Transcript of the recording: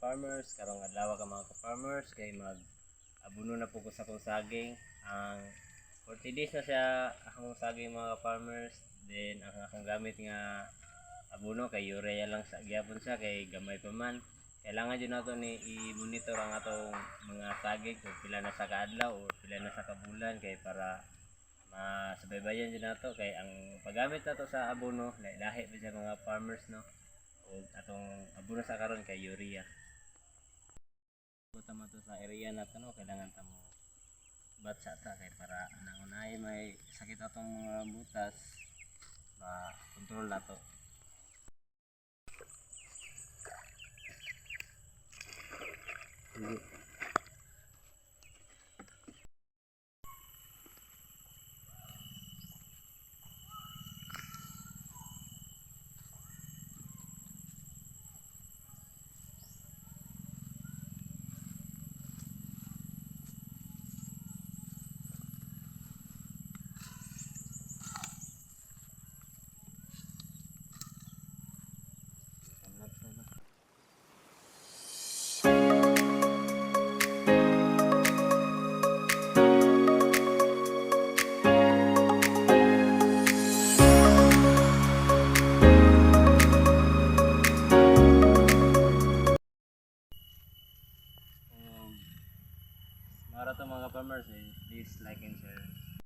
farmers, karong adlaw ka mga ka-farmers kay mag abuno na po ko sa akong saging. Ang 40 days na siya akong saging mga ka-farmers. Then ang akong gamit nga abuno kay urea lang sa gyapon siya kay gamay pa man. Kailangan jud nato ni i-monitor ang atong mga saging kung pila na sa kaadlaw o pila na sa kabulan kay para masubaybayan jud nato kay ang paggamit nato sa abono lahi pa siya mga farmers no. O atong abono sa karon kay urea. Buta mo to sa area nato no kailangan ta mo batsa ta kay para nangunay may sakit atong mga butas ma control nato. Para to mga farmers, please like and share.